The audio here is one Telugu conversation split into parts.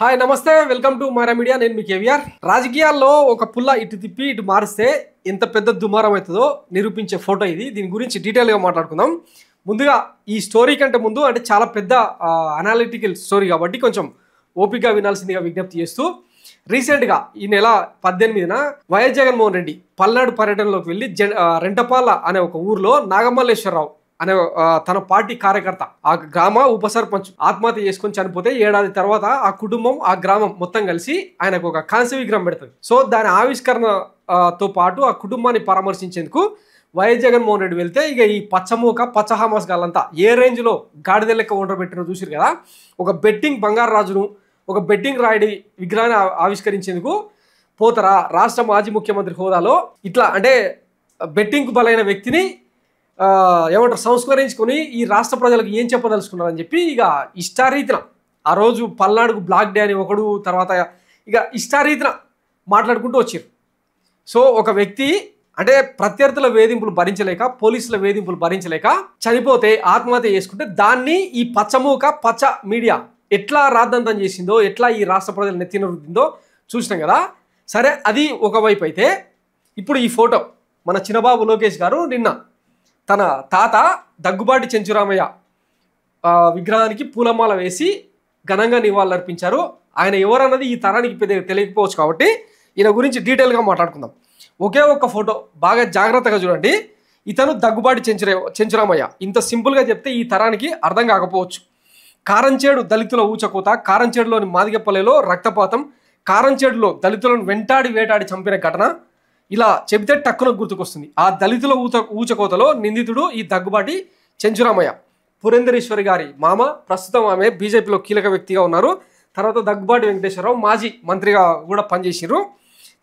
హాయ్ నమస్తే వెల్కమ్ టు మారా మీడియా నేను మీ కేవీఆర్ రాజకీయాల్లో ఒక పుల్ల ఇటు తిప్పి ఇటు మారిస్తే ఎంత పెద్ద దుమారం అవుతుందో నిరూపించే ఫోటో ఇది దీని గురించి డీటెయిల్గా మాట్లాడుకుందాం ముందుగా ఈ స్టోరీ కంటే ముందు అంటే చాలా పెద్ద అనాలిటికల్ స్టోరీ కాబట్టి కొంచెం ఓపికగా వినాల్సిందిగా విజ్ఞప్తి చేస్తూ రీసెంట్గా ఈ నెల 18న వైఎస్ జగన్మోహన్ రెడ్డి పల్నాడు పర్యటనలోకి వెళ్ళి రెంటపాల అనే ఒక ఊర్లో నాగమల్లేశ్వరరావు అనే తన పార్టీ కార్యకర్త ఆ గ్రామ ఉప సర్పంచ్ ఆత్మహత్య చేసుకొని చనిపోతే ఏడాది తర్వాత ఆ కుటుంబం ఆ గ్రామం మొత్తం కలిసి ఆయనకు ఒక కాంస్య విగ్రహం పెడుతుంది. సో దాని ఆవిష్కరణతో పాటు ఆ కుటుంబాన్ని పరామర్శించేందుకు వైఎస్ జగన్మోహన్ రెడ్డి వెళ్తే ఇక ఈ పచ్చమూక పచ్చహామాస్ గాలంతా ఏ రేంజ్లో గాడిద లెక్క ఒంటరి పెట్టినో చూసారు కదా. ఒక బెట్టింగ్ బంగారు రాజును ఒక బెట్టింగ్ రాయుడి విగ్రహాన్ని ఆవిష్కరించేందుకు పోతారా రాష్ట్ర మాజీ ముఖ్యమంత్రి హోదాలో ఇట్లా అంటే బెట్టింగ్కు బలైన వ్యక్తిని ఏమంటారు సంస్కరించుకొని ఈ రాష్ట్ర ప్రజలకు ఏం చెప్పదలుచుకున్నారని చెప్పి ఇక ఇష్టారీతిన ఆ రోజు పల్నాడుకు బ్లాక్ డే అని ఒకడు తర్వాత ఇక ఇష్టారీతిన మాట్లాడుకుంటూ వచ్చారు. సో ఒక వ్యక్తి అంటే ప్రత్యర్థుల వేధింపులు భరించలేక పోలీసుల వేధింపులు భరించలేక చనిపోతే ఆత్మహత్య చేసుకుంటే దాన్ని ఈ పచ్చమూక పచ్చ మీడియా ఎట్లా రాద్ధాంతం చేసిందో ఎట్లా ఈ రాష్ట్ర ప్రజలు నెత్తిన రుద్దిందో చూసినాం కదా. సరే అది ఒకవైపు అయితే ఇప్పుడు ఈ ఫోటో మన చిన్నబాబు లోకేష్ గారు నిన్న తన తాత దగ్గుబాటి చెంచురామయ్య విగ్రహానికి పూలమాల వేసి ఘనంగా నివాళులర్పించారు. ఆయన ఎవరన్నది ఈ తరానికి తెలియకపోవచ్చు కాబట్టి ఈయన గురించి డీటెయిల్గా మాట్లాడుకుందాం. ఒకే ఒక్క ఫోటో బాగా జాగ్రత్తగా చూడండి. ఇతను దగ్గుబాటి చెంచురామయ్య ఇంత సింపుల్గా చెప్తే ఈ తరానికి అర్థం కాకపోవచ్చు. కారంచేడు దళితుల ఊచకోత, కారంచేడులోని మాదిగపల్లెలో రక్తపాతం, కారంచేడులో దళితులను వెంటాడి వేటాడి చంపిన ఘటన ఇలా చెబితే టక్కున గుర్తుకొస్తుంది. ఆ దళితుల ఊచకోతలో నిందితుడు ఈ దగ్గుబాటి చెంచురామయ్య, పురంధరేశ్వరి గారి మామ. ప్రస్తుతం ఆమె బీజేపీలో కీలక వ్యక్తిగా ఉన్నారు. తర్వాత దగ్గుబాటి వెంకటేశ్వరరావు మాజీ మంత్రిగా కూడా పనిచేసారు.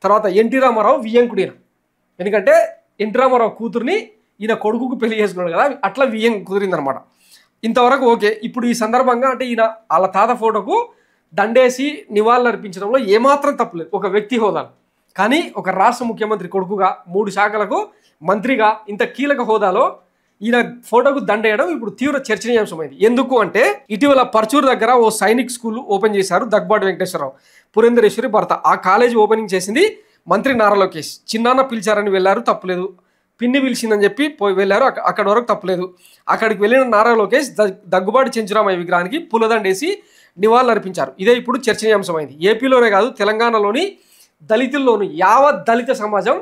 తర్వాత ఎన్టీ రామారావు వియ్యంకుడిన, ఎందుకంటే ఎన్టీ రామారావు కూతుర్ని ఈయన కొడుకుకు పెళ్లి చేసుకున్నాడు కదా, అట్లా వియ్యం కుదిరిందనమాట. ఇంతవరకు ఓకే. ఇప్పుడు ఈ సందర్భంగా అంటే ఈయన వాళ్ళ తాత ఫోటోకు దండేసి నివాళులు అర్పించడంలో ఏమాత్రం తప్పులేదు ఒక వ్యక్తి హోదాలో. కానీ ఒక రాష్ట్ర ముఖ్యమంత్రి కొడుకుగా 3 శాఖలకు మంత్రిగా ఇంత కీలక హోదాలో ఈయన ఫోటోకు దండేయడం ఇప్పుడు తీవ్ర చర్చనీయాంశమైంది. ఎందుకు అంటే ఇటీవల పర్చూరు దగ్గర ఓ సైనిక్ స్కూల్ ఓపెన్ చేశారు దగ్గుబాటి వెంకటేశ్వరరావు, పురంధరేశ్వరి భర్త. ఆ కాలేజీ ఓపెనింగ్ చేసింది మంత్రి నారా లోకేష్. చిన్నాన్న పిలిచారని వెళ్ళారు, తప్పులేదు. పిన్ని పిలిచిందని చెప్పి పోయి వెళ్ళారు, అక్కడి వరకు తప్పులేదు. అక్కడికి వెళ్ళిన నారా లోకేష్ దగ్గుబాటి చెంచురామయ్య విగ్రహానికి పూలదండేసి నివాళులు అర్పించారు. ఇదే ఇప్పుడు చర్చనీయాంశమైంది. ఏపీలోనే కాదు తెలంగాణలోని దళితుల్లోని యావత్ దళిత సమాజం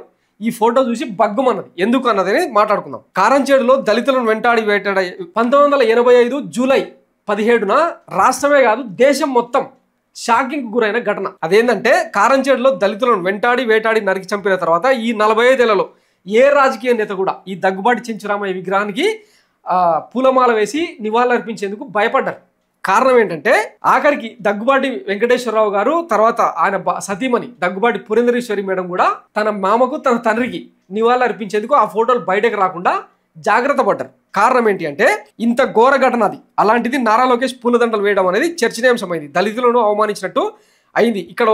ఈ ఫోటో చూసి బగ్గుమన్నది. ఎందుకు అన్నదని మాట్లాడుకుందాం. కారంచేడులో దళితులను వెంటాడి వేటాడి 1985 జూలై 17న రాష్ట్రమే కాదు దేశం మొత్తం షాకింగ్ గురైన ఘటన. అదేంటంటే కారంచేడులో దళితులను వెంటాడి వేటాడి నరికి చంపిన తర్వాత ఈ 45 ఏళ్లలో ఏ రాజకీయ నేత కూడా ఈ దగ్గుబాటి చెంచురామయ్య విగ్రహానికి పూలమాల వేసి నివాళులు అర్పించేందుకు భయపడ్డారు. కారణం ఏంటంటే ఆఖరికి దగ్గుబాటి వెంకటేశ్వరరావు గారు తర్వాత ఆయన సతీమణి దగ్గుబాటి పురంధరేశ్వరి మేడం కూడా తన మామకు తన తండ్రికి నివాళులు అర్పించేందుకు ఆ ఫోటోలు బయటకు రాకుండా జాగ్రత్త పడ్డారు. కారణం ఏంటి అంటే ఇంత ఘోర ఘటన అది. అలాంటిది నారా లోకేష్ పూలదండలు వేయడం అనేది చర్చనీయాంశమైంది. దళితులను అవమానించినట్టు అయింది. ఇక్కడ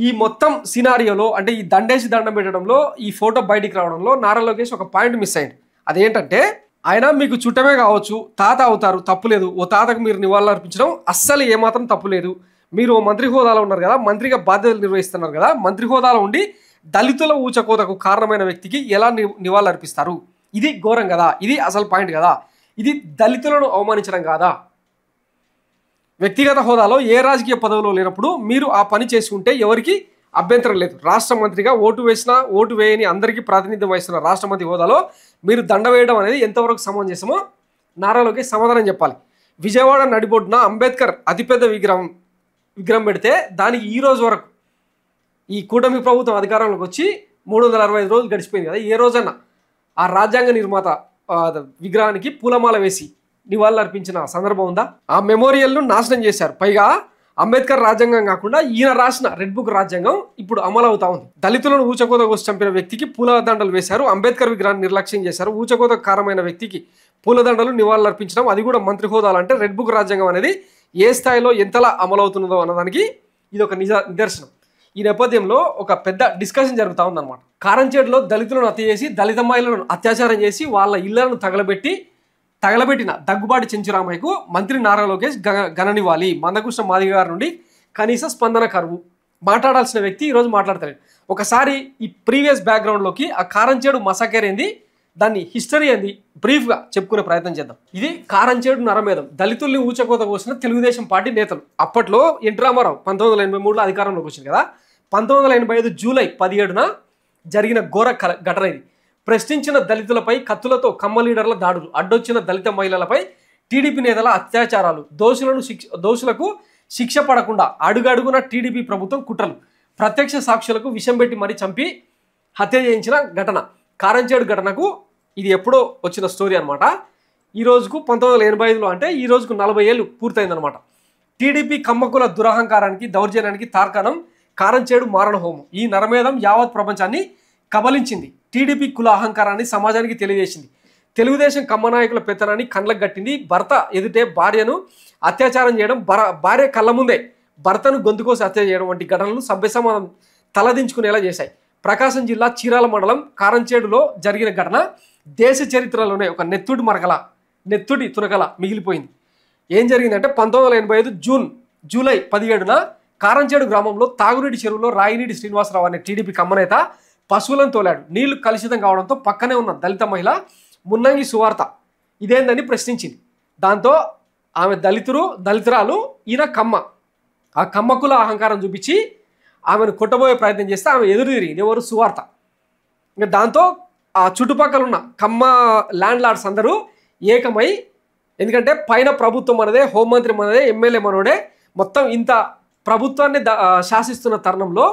ఈ మొత్తం సినారియోలో అంటే ఈ దండేసి దండం పెట్టడంలో ఈ ఫోటో బయటికి రావడంలో నారా లోకేష్ ఒక పాయింట్ మిస్ అయ్యింది. అదేంటంటే ఆయన మీకు చుట్టమే కావచ్చు, తాత అవుతారు, తప్పులేదు. ఓ తాతకు మీరు నివాళులు అర్పించడం అస్సలు ఏమాత్రం తప్పులేదు. మీరు ఓ మంత్రి హోదాలో ఉన్నారు కదా, మంత్రిగా బాధ్యతలు నిర్వహిస్తున్నారు కదా, మంత్రి హోదాలో ఉండి దళితుల ఊచకోతకు కారణమైన వ్యక్తికి ఎలా నివాళులు అర్పిస్తారు? ఇది ఘోరం కదా, ఇది అసలు పాయింట్ కదా, ఇది దళితులను అవమానించడం కాదా? వ్యక్తిగత హోదాలో ఏ రాజకీయ పదవిలో లేనప్పుడు మీరు ఆ పని చేసుకుంటే ఎవరికి అభ్యంతరం లేదు. రాష్ట్ర మంత్రిగా ఓటు వేసినా ఓటు వేయని అందరికీ ప్రాతినిధ్యం వహిస్తున్న రాష్ట్ర మంత్రి హోదాలో మీరు దండ వేయడం అనేది ఎంతవరకు సమంజసమో నారాలోకి సమాధానం చెప్పాలి. విజయవాడ నడిబొడ్డున అంబేద్కర్ అతిపెద్ద విగ్రహం పెడితే దానికి ఈ రోజు వరకు ఈ కూటమి ప్రభుత్వం అధికారంలోకి వచ్చి 365 రోజులు గడిచిపోయింది కదా, ఏ రోజన్నా ఆ రాజ్యాంగ నిర్మాత విగ్రహానికి పూలమాల వేసి నివాళులు అర్పించిన సందర్భం ఉందా? ఆ మెమోరియల్ను నాశనం చేశారు. పైగా అంబేద్కర్ రాజ్యాంగం కాకుండా ఈయన రాసిన రెడ్ బుక్ రాజ్యాంగం ఇప్పుడు అమలు అవుతా ఉంది. దళితులను ఊచకోత కోసం చంపిన వ్యక్తికి పూలదండలు వేశారు, అంబేద్కర్ విగ్రహాన్ని నిర్లక్ష్యం చేశారు. ఊచకోత కారమైన వ్యక్తికి పూలదండలు నివాళులు అర్పించడం, అది కూడా మంత్రి హోదాలు అంటే రెడ్ బుక్ రాజ్యాంగం అనేది ఏ స్థాయిలో ఎంతలా అమలవుతున్నదో అన్నదానికి ఇది ఒక నిదర్శనం. ఈ నేపథ్యంలో ఒక పెద్ద డిస్కషన్ జరుగుతూ ఉందన్నమాట. కారంచేడులో దళితులను హత్య చేసి దళిత మహిళలను అత్యాచారం చేసి వాళ్ళ ఇళ్లను తగలబెట్టిన దగ్గుబాటి చెంచురామయ్యకు మంత్రి నారా లోకేష్ ఘన నివాళి. మందకృష్ణ మాదిగ గారి నుండి కనీస స్పందన కరువు. మాట్లాడాల్సిన వ్యక్తి ఈరోజు మాట్లాడతాడు. ఒకసారి ఈ ప్రీవియస్ బ్యాక్గ్రౌండ్లోకి ఆ కారంచేడు మసాకేర్ ఏంది, దాన్ని హిస్టరీ ఏంది బ్రీఫ్గా చెప్పుకునే ప్రయత్నం చేద్దాం. ఇది కారంచేడు నరమేధం. దళితుల్ని ఊచకోత కోసిన తెలుగుదేశం పార్టీ నేతలు. అప్పట్లో ఎన్టీ రామారావు 1983లో అధికారంలోకి వచ్చింది కదా. 1985 జూలై 17న జరిగిన ఘోర ఘటన ఇది. ప్రశ్నించిన దళితులపై కత్తులతో కమ్మ లీడర్ల దాడులు, అడ్డొచ్చిన దళిత మహిళలపై టీడీపీ నేతల అత్యాచారాలు, దోషులకు శిక్ష పడకుండా అడుగడుగున టీడీపీ ప్రభుత్వం కుట్రలు, ప్రత్యక్ష సాక్షులకు విషం పెట్టి మరీ చంపి హత్య చేయించిన ఘటన. కారంచేడు ఘటనకు ఇది ఎప్పుడో వచ్చిన స్టోరీ అనమాట. ఈ రోజుకు 1985లో అంటే ఈ రోజుకు 40 ఏళ్ళు పూర్తయిందనమాట. టీడీపీ కమ్మకుల దురహంకారానికి దౌర్జన్యానికి తార్కాణం కారంచేడు మారణ హోమం. ఈ నరమేధం యావత్ ప్రపంచాన్ని కబలించింది. టీడీపీ కుల అహంకారాన్ని సమాజానికి తెలియజేసింది. తెలుగుదేశం కమ్మ నాయకుల పెత్తనాన్ని కండ్లకు గట్టింది. భర్త ఎదుటే భార్యను అత్యాచారం చేయడం, భార్య కళ్ళ ముందే భర్తను గొంతుకోసి హత్య చేయడం వంటి ఘటనలు సభ్య సమాజం తలదించుకునేలా చేశాయి. ప్రకాశం జిల్లా చీరాల మండలం కారంచేడులో జరిగిన ఘటన దేశ చరిత్రలోనే ఒక నెత్తుడి తునకల మిగిలిపోయింది. ఏం జరిగిందంటే 1985 జూలై 17న కారంచేడు గ్రామంలో తాగునీటి చెరువులో రాయినీటి శ్రీనివాసరావు అనే టీడీపీ కమ్మనేత పశువులను తోలాడు. నీళ్లు కలుషితం కావడంతో పక్కనే ఉన్న దళిత మహిళ మున్నంగి సువార్త ఇదేందని ప్రశ్నించింది. దాంతో ఆమె దళితురాలు, ఈయన కమ్మ. ఆ కమ్మకుల అహంకారం చూపించి ఆమెను కొట్టబోయే ప్రయత్నం చేస్తే ఆమె ఎదురు తిరిగింది. ఎవరు? సువార్త. ఇంకా దాంతో ఆ చుట్టుపక్కల ఉన్న కమ్మ ల్యాండ్ లార్డ్స్ అందరూ ఏకమై, ఎందుకంటే పైన ప్రభుత్వం మనదే, హోంమంత్రి మనదే, ఎమ్మెల్యే మనోడే, మొత్తం ఇంత ప్రభుత్వాన్ని శాసిస్తున్న తరుణంలో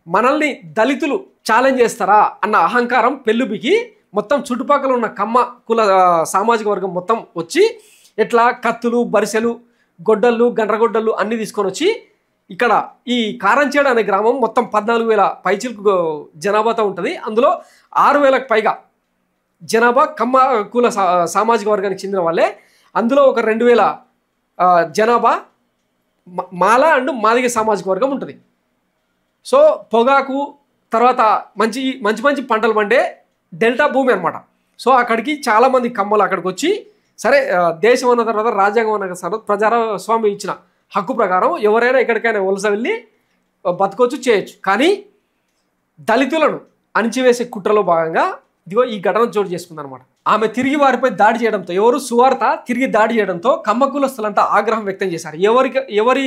మనల్ని దళితులు ఛాలెంజ్ చేస్తారా అన్న అహంకారం పెళ్ళుబికి మొత్తం చుట్టుపక్కల ఉన్న కమ్మ కుల సామాజిక వర్గం మొత్తం వచ్చి ఎట్లా కత్తులు, బరిసెలు, గొడ్డళ్ళు, గండ్రగొడ్డళ్ళు అన్నీ తీసుకొని వచ్చి ఇక్కడ ఈ కారంచేడు అనే గ్రామం మొత్తం 14,000 పైచిలకు జనాభాతో ఉంటుంది. అందులో 6,000కు పైగా జనాభా కమ్మ కుల సామాజిక వర్గానికి చెందిన వాళ్ళే. అందులో ఒక 2,000 జనాభా మాల అండ్ మాదిగ సామాజిక వర్గం ఉంటుంది. సో పొగాకు తర్వాత మంచి పంటలు పండే డెల్టా భూమి అనమాట. సో అక్కడికి చాలామంది కమ్మలు అక్కడికి వచ్చి, సరే దేశం అన్న తర్వాత రాజ్యాంగం అన్న తర్వాత ప్రజాస్వామ్యం ఇచ్చిన హక్కు ప్రకారం ఎవరైనా ఎక్కడికైనా వలస వెళ్ళి బతకొచ్చు, చేయొచ్చు. కానీ దళితులను అణిచివేసే కుట్రలో భాగంగా ఇదిగో ఈ ఘటన చోటు చేసుకుందనమాట. ఆమె తిరిగి వారిపై దాడి చేయడంతో, ఎవరు? సువార్త తిరిగి దాడి చేయడంతో కమ్మ కులస్తులంతా ఆగ్రహం వ్యక్తం చేశారు. ఎవరి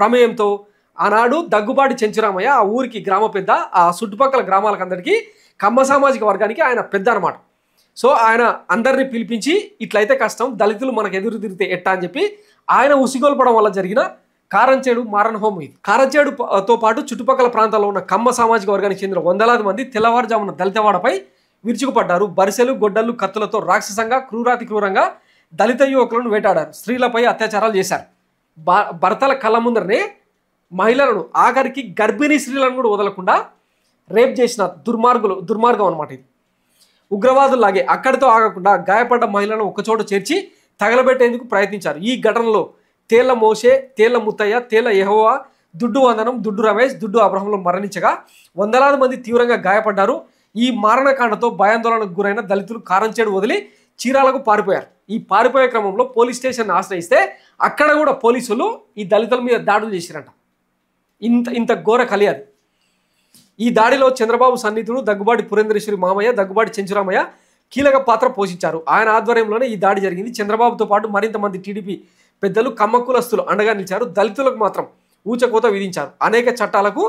ప్రమేయంతో? ఆనాడు దగ్గుబాటి చెంచురామయ్య ఆ ఊరికి గ్రామ పెద్ద, ఆ చుట్టుపక్కల గ్రామాలకందరికీ కమ్మ సామాజిక వర్గానికి ఆయన పెద్ద అనమాట. సో ఆయన అందరినీ పిలిపించి ఇట్లయితే కష్టం, దళితులు మనకు ఎదురు తిరిగితే ఎట్టా అని చెప్పి ఆయన ఉసిగొల్పడం వల్ల జరిగిన కారంచేడు మారణ హోమం ఇది. కారంచేడుతో పాటు చుట్టుపక్కల ప్రాంతాల్లో ఉన్న కమ్మ సామాజిక వర్గానికి చెందిన వందలాది మంది తెల్లవారుజామున దళితవాడపై విరుచుకుపడ్డారు. బరిసెలు, గొడ్డళ్ళు, కత్తులతో రాక్షసంగా క్రూరంగా దళిత యువకులను వేటాడారు. స్త్రీలపై అత్యాచారాలు చేశారు. భర్తల కళ్ళ ముందరనే మహిళలను, ఆఖరికి గర్భిణీ స్త్రీలను కూడా వదలకుండా రేప్ చేసిన దుర్మార్గం అనమాట ఇది. ఉగ్రవాదుల్లాగే అక్కడితో ఆగకుండా గాయపడ్డ మహిళలను ఒకచోట చేర్చి తగలబెట్టేందుకు ప్రయత్నించారు. ఈ ఘటనలో తేళ్ల మోషే, తేళ్ల ముత్తయ్య, తేళ్ల యెహోవా, దుడ్డు వందనం, దుడ్డు రమేష్, దుడ్డు అబ్రహంలు మరణించగా వందలాది మంది తీవ్రంగా గాయపడ్డారు. ఈ మారణకాండతో భయాందోళనకు గురైన దళితులు కారంచేడు వదిలి చీరాలకు పారిపోయారు. ఈ పారిపోయే క్రమంలో పోలీస్ స్టేషన్ ఆశ్రయిస్తే అక్కడ కూడా పోలీసులు ఈ దళితుల మీద దాడులు చేశారంట. ఇంత ఘోర కలి అది. ఈ దాడిలో చంద్రబాబు సన్నిహితుడు దగ్గుబాటి పురేంద్రేశ్వరి మామయ్య, దగ్గుబాటి చెంచురామయ్య కీలక పాత్ర పోషించారు. ఆయన ఆధ్వర్యంలోనే ఈ దాడి జరిగింది. చంద్రబాబుతో పాటు మరింత మంది టీడీపీ పెద్దలు కమ్మ కులస్తులు అండగా నిలిచారు. దళితులకు మాత్రం ఊచకోత విధించారు. అనేక చట్టాలకు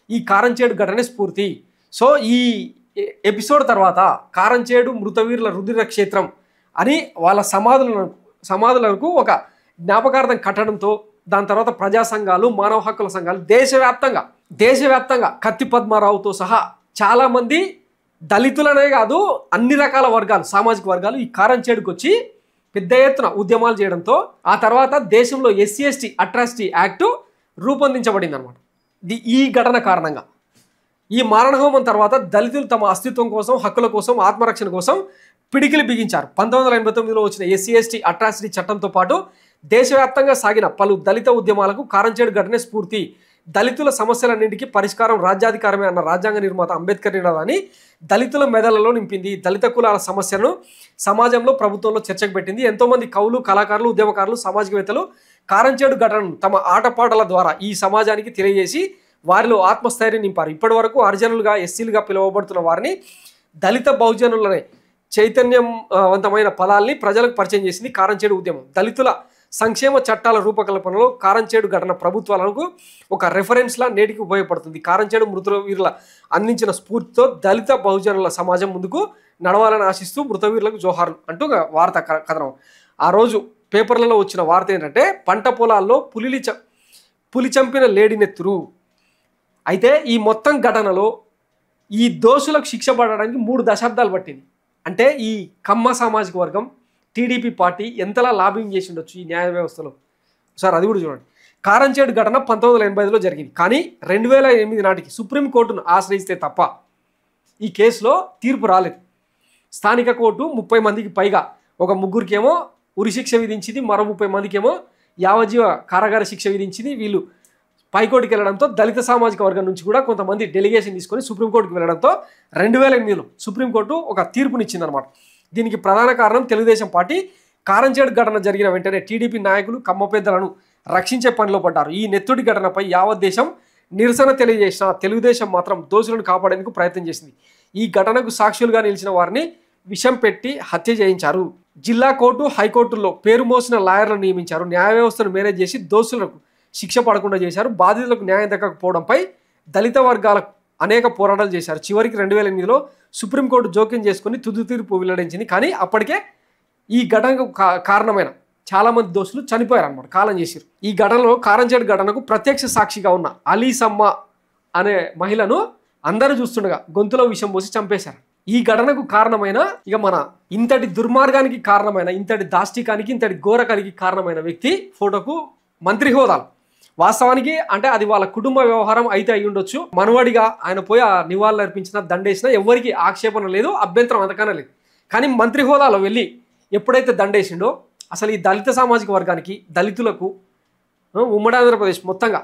ఈ కారంచేడు ఘటనే స్ఫూర్తి. సో ఈ ఎపిసోడ్ తర్వాత కారంచేడు మృతవీరుల రుధిర క్షేత్రం అని వాళ్ళ సమాధులకు ఒక జ్ఞాపకార్థం కట్టడంతో, దాని తర్వాత ప్రజా సంఘాలు, మానవ హక్కుల సంఘాలు దేశవ్యాప్తంగా కత్తి పద్మారావుతో సహా చాలామంది దళితులనే కాదు అన్ని రకాల వర్గాలు, సామాజిక వర్గాలు ఈ కారంచేడుకు వచ్చి పెద్ద ఎత్తున ఉద్యమాలు చేయడంతో ఆ తర్వాత దేశంలో SC/ST అట్రాసిటీ యాక్ట్ రూపొందించబడింది అనమాట. ఈ ఘటన కారణంగా ఈ మారణహోమం తర్వాత దళితులు తమ అస్తిత్వం కోసం, హక్కుల కోసం, ఆత్మరక్షణ కోసం పిడికిలి బిగించారు. 1989లో వచ్చిన SC/ST అట్రాసిటీ చట్టంతో పాటు దేశవ్యాప్తంగా సాగిన పలు దళిత ఉద్యమాలకు కారంచేడు ఘటనే స్ఫూర్తి. దళితుల సమస్యలన్నింటికీ పరిష్కారం రాజ్యాధికారమే అన్న రాజ్యాంగ నిర్మాత అంబేద్కర్ నినాదాన్ని దళితుల మెదళ్లలో నింపింది. దళిత కులాల సమస్యలను సమాజంలో ప్రభుత్వంలో చర్చకు పెట్టింది. ఎంతోమంది కవులు, కళాకారులు, ఉద్యమకారులు, సామాజికవేత్తలు కారంచేడు ఘటనను తమ ఆటపాటల ద్వారా ఈ సమాజానికి తెలియజేసి వారిలో ఆత్మస్థైర్యం నింపారు. ఇప్పటి వరకు హరిజనులుగా, ఎస్సీలుగా పిలువబడుతున్న వారిని దళిత బహుజనులనే చైతన్యవంతమైన పదాల్ని ప్రజలకు పరిచయం చేసింది కారంచేడు ఉద్యమం. దళితుల సంక్షేమ చట్టాల రూపకల్పనలో కారంచేడు ఘటన ప్రభుత్వాలకు ఒక రెఫరెన్స్లా నేటికి ఉపయోగపడుతుంది. కారంచేడు మృతవీరుల అందించిన స్ఫూర్తితో దళిత బహుజనుల సమాజం ముందుకు నడవాలని ఆశిస్తూ మృతవీరులకు జోహార్లు అంటూ వార్త కథనం. ఆ రోజు పేపర్లలో వచ్చిన వార్త ఏంటంటే పంట పొలాల్లో పులి చంపిన లేడినెత్తురు. అయితే ఈ మొత్తం ఘటనలో ఈ దోషులకు శిక్ష పడడానికి 3 దశాబ్దాలు పట్టింది. అంటే ఈ కమ్మ సామాజిక వర్గం టీడీపీ పార్టీ ఎంతలా లాబింగ్ చేసి ఉండొచ్చు ఈ న్యాయ వ్యవస్థలో. సార్ అది కూడా చూడండి. కారంచేడు ఘటన 1985లో జరిగింది. కానీ 2008 నాటికి సుప్రీంకోర్టును ఆశ్రయిస్తే తప్ప ఈ కేసులో తీర్పు రాలేదు. స్థానిక కోర్టు 30 మందికి పైగా, ఒక ముగ్గురికేమో ఉరిశిక్ష విధించింది, మరో 30 మందికేమో యావజ్జీవ కారాగార శిక్ష విధించింది. వీళ్ళు పైకోర్టుకి వెళ్ళడంతో దళిత సామాజిక వర్గం నుంచి కూడా కొంతమంది డెలిగేషన్ తీసుకొని సుప్రీంకోర్టుకి వెళ్ళడంతో 2008లో సుప్రీంకోర్టు ఒక తీర్పునిచ్చిందనమాట. దీనికి ప్రధాన కారణం తెలుగుదేశం పార్టీ కారంచేడు ఘటన జరిగిన వెంటనే టీడీపీ నాయకులు, కమ్మ పెద్దలను రక్షించే పనిలో పడ్డారు. ఈ నెత్తుడి ఘటనపై యావత్ దేశం నిరసన తెలియజేసిన తెలుగుదేశం మాత్రం దోషులను కాపాడేందుకు ప్రయత్నం చేసింది. ఈ ఘటనకు సాక్షులుగా నిలిచిన వారిని విషం పెట్టి హత్య చేయించారు. జిల్లా కోర్టు, హైకోర్టుల్లో పేరు మోసిన లాయర్లను నియమించారు. న్యాయ వ్యవస్థను మేనేజ్ చేసి దోషులకు శిక్ష పడకుండా చేశారు. బాధితులకు న్యాయం దక్కకపోవడంపై దళిత వర్గాలకు అనేక పోరాటాలు చేశారు. చివరికి 2008లో సుప్రీంకోర్టు జోక్యం చేసుకుని తుది తీర్పు వెల్లడించింది. కానీ అప్పటికే ఈ ఘటనకు కారణమైన చాలామంది దోషులు చనిపోయారు అనమాట, కాలం చేశారు. ఈ ఘటనలో కారంచేడు ఘటనకు ప్రత్యక్ష సాక్షిగా ఉన్న అలీసమ్మ అనే మహిళను అందరూ చూస్తుండగా గొంతులో విషం పోసి చంపేశారు. ఈ ఘటనకు కారణమైన మన ఇంతటి దుర్మార్గానికి కారణమైన, ఇంతటి దాష్టికానికి, ఇంతటి ఘోరకానికి కారణమైన వ్యక్తి ఫోటోకు మంత్రి హోదాలు. వాస్తవానికి అంటే అది వాళ్ళ కుటుంబ వ్యవహారం అయితే అయి ఉండొచ్చు. మనవడిగా ఆయన పోయి ఆ నివాళులు అర్పించిన, దండేసినా ఎవరికి ఆక్షేపణ లేదు, అభ్యంతరం అంతకన్నా లేదు. కానీ మంత్రి హోదాలో వెళ్ళి ఎప్పుడైతే దండేసిండో అసలు ఈ దళిత సామాజిక వర్గానికి, దళితులకు ఉమ్మడి ఆంధ్రప్రదేశ్ మొత్తంగా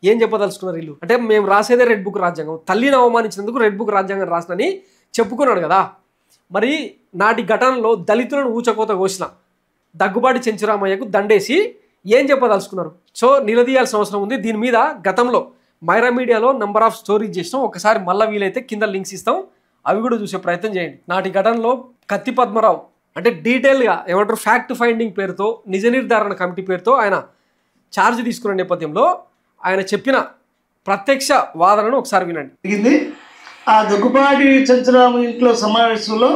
ఏం చెప్పదలుచుకున్నారు వీళ్ళు అంటే మేము రాసేదే రెడ్ బుక్ రాజ్యాంగం, తల్లిని అవమానించినందుకు రెడ్ బుక్ రాజ్యాంగం రాసినని చెప్పుకున్నాడు కదా. మరి నాటి ఘటనలో దళితులను ఊచకోత కోసిన దగ్గుబాటి చెంచురామయ్యకు దండేసి ఏం చెప్పదలుచుకున్నారు? సో నిలదీయాల్సిన అవసరం ఉంది. దీని మీద గతంలో మైరా మీడియాలో నెంబర్ ఆఫ్ స్టోరీస్ చేసినాం. ఒకసారి మళ్ళీ వీలైతే కింద లింక్స్ ఇస్తాం, అవి కూడా చూసే ప్రయత్నం చేయండి. నాటి ఘటనలో కత్తి పద్మరావు అంటే డీటెయిల్గా ఏమంటారు ఫ్యాక్ట్ ఫైండింగ్ పేరుతో, నిజ నిర్ధారణ కమిటీ పేరుతో ఆయన ఛార్జ్ తీసుకున్న నేపథ్యంలో ఆయన చెప్పిన ప్రత్యక్ష వాదనను ఒకసారి వినండి. ఆ దగ్గుబాటి చెంచురామ ఇంట్లో సమావేశంలో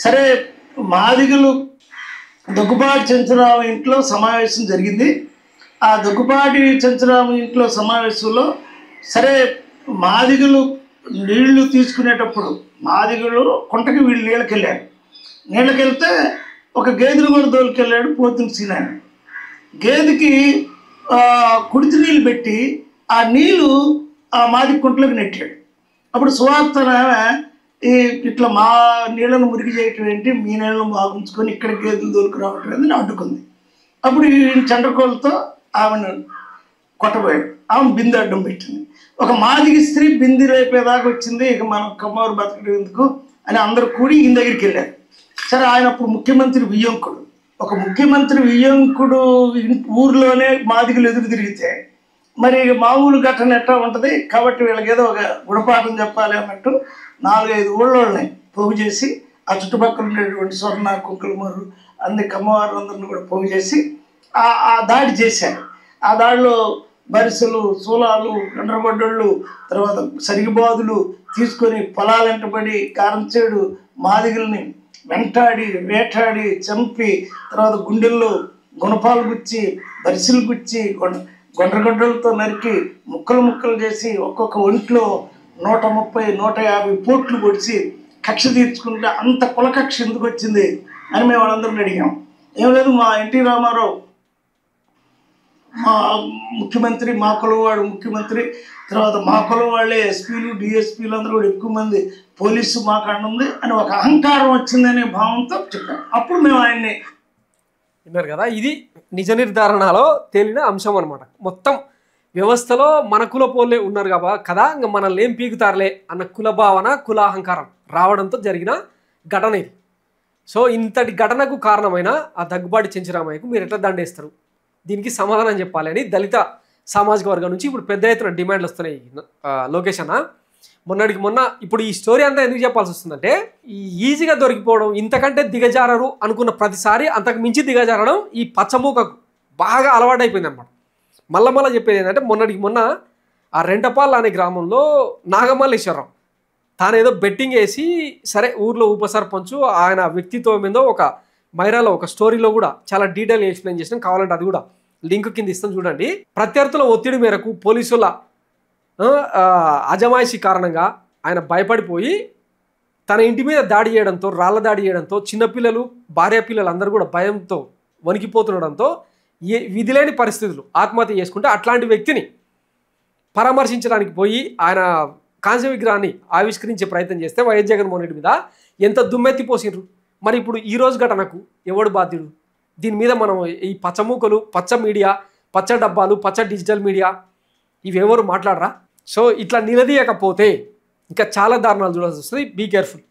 సరే మాదిగలు దగ్గుబాటి చెంచురామ ఇంట్లో సమావేశం జరిగింది. ఆ దగ్గుబాటి చెంచురామ ఇంట్లో సమావేశంలో సరే మాదిగలు నీళ్లు తీసుకునేటప్పుడు మాదిగలు కుంటకి వీళ్ళు నీళ్ళకెళ్ళారు. నీళ్ళకెళ్తే ఒక గేదెను కూడా దోలుకెళ్ళాడు పోతుని సీనాయన. గేదెకి కుడితి నీళ్ళు పెట్టి ఆ నీళ్ళు ఆ మాది కుంటలోకి నెట్టాడు. అప్పుడు సువార్తన ఇట్లా మా నీళ్ళను మురిగి చేయటం ఏంటి, మీ నీళ్ళను బాగుంచుకొని ఇక్కడ గేదెలు దొరికి రావటం అని అడ్డుకుంది. అప్పుడు ఈ చండ్రకోలతో ఆమెను కొట్టబోయాడు. ఆమె బిందె అడ్డం పెట్టింది. ఒక మాదిగి స్త్రీ బింది రేపేదాకా వచ్చింది, ఇక మనం కమ్మవారు బతకడం ఎందుకు అని అందరూ కూడి ఈయన దగ్గరికి వెళ్ళారు. సరే ఆయన అప్పుడు ముఖ్యమంత్రి వియ్యంకుడు. ఒక ముఖ్యమంత్రి వియ్యంకుడు ఊర్లోనే మాదిగలు ఎదురు తిరిగితే మరి మామూలు ఘటన ఎట్లా ఉంటుంది. కాబట్టి వీళ్ళకి ఏదో ఒక గుణపాఠం చెప్పాలి అన్నట్టు 4-5 ఊళ్ళోళ్ళని పోగు చేసి ఆ చుట్టుపక్కల ఉండేటువంటి స్వర్ణ, కుంకులమూరు అన్ని కమ్మవారు అందరిని కూడా పోగు చేసి ఆ దాడి చేశారు. ఆ దాడిలో బరిసెలు, సూలాలు, గండ్రగొడ్డళ్ళు, తర్వాత సరిగిబాదులు తీసుకొని పొలాలెంటబడి కారంచేడు మాదిగల్ని వెంటాడి వేటాడి చంపి తర్వాత గుండెల్లో గుణపాలు గుచ్చి, బరిసెలు గుచ్చి, గొండ్రగొడ్డలతో నరికి ముక్కలు ముక్కలు చేసి ఒక్కొక్క ఒంట్లో 130-150 పోట్లు పొడిచి కక్ష తీర్చుకుంటే అంత కులకక్ష ఎందుకు వచ్చింది అని మేము వాళ్ళందరిని అడిగాం. ఏం లేదు, మా ఎన్టీ రామారావు మా ముఖ్యమంత్రి, మా కులం వాడు ముఖ్యమంత్రి, తర్వాత మా కులం వాళ్ళే ఎస్పీలు, డిఎస్పీలు అందరూ కూడా ఎక్కువ మంది, పోలీసు మా కాడ ఉంది అని ఒక అహంకారం వచ్చిందనే భావంతో చెప్పాను. అప్పుడు మేము ఆయన్ని విన్నారు కదా. ఇది నిజ నిర్ధారణలో తేలిన అంశం అనమాట. మొత్తం వ్యవస్థలో మన కుల పోలే ఉన్నారు కదా, ఇంకా మనల్ని ఏం పీకుతారులే అన్న కుల భావన, కుల అహంకారం రావడంతో జరిగిన ఘటన ఇది. సో ఇంతటి ఘటనకు కారణమైన ఆ దగ్గుబాటి చెంచురామయ్యకు మీరు ఎట్లా దండేస్తారు? దీనికి సమాధానం చెప్పాలి అని దళిత సామాజిక వర్గం నుంచి ఇప్పుడు పెద్ద ఎత్తున డిమాండ్లు వస్తున్నాయి. లోకేష్ అన్న మొన్నటికి మొన్న ఇప్పుడు ఈ స్టోరీ అంతా ఎందుకు చెప్పాల్సి వస్తుందంటే, ఈ ఈజీగా దొరికిపోవడం, ఇంతకంటే దిగజారరు అనుకున్న ప్రతిసారి అంతకు మించి దిగజారడం ఈ పచ్చమూకకు బాగా అలవాటైపోయింది అనమాట. మళ్ళా చెప్పేది ఏంటంటే, మొన్నటికి మొన్న ఆ రెంటపాల్ అనే గ్రామంలో నాగమల్లేశ్వరరావు తానేదో బెట్టింగ్ వేసి, సరే ఊర్లో ఉప సర్పంచ్ ఆయన వ్యక్తిత్వం ఏందో ఒక మైరాలో ఒక స్టోరీలో కూడా చాలా డీటెయిల్గా ఎక్స్ప్లెయిన్ చేసినాం. కావాలంటే అది కూడా లింక్ కింద ఇస్తాం చూడండి. ప్రత్యర్థుల ఒత్తిడి మేరకు పోలీసుల అజమాయిషీ కారణంగా ఆయన భయపడిపోయి తన ఇంటి మీద దాడి చేయడంతో, రాళ్ల దాడి చేయడంతో చిన్నపిల్లలు, భార్య పిల్లలు అందరూ కూడా భయంతో వణికిపోతుండడంతో విధిలేని పరిస్థితులు ఆత్మహత్య చేసుకుంటే అట్లాంటి వ్యక్తిని పరామర్శించడానికి పోయి ఆయన కాంస్య విగ్రహాన్ని ఆవిష్కరించే ప్రయత్నం చేస్తే వైఎస్ జగన్మోహన్ రెడ్డి మీద ఎంత దుమ్మెత్తిపోసినారు. మరి ఇప్పుడు ఈ రోజు ఘటనకు ఎవడు బాధ్యుడు? దీని మీద మనం ఈ పచ్చమూకలు, పచ్చ మీడియా, పచ్చ డబ్బాలు, పచ్చ డిజిటల్ మీడియా ఇవి ఎవరు మాట్లాడరా? సో ఇట్లా నిలదీయకపోతే ఇంకా చాలా దారుణాలు చూడాల్సి వస్తుంది. Be careful.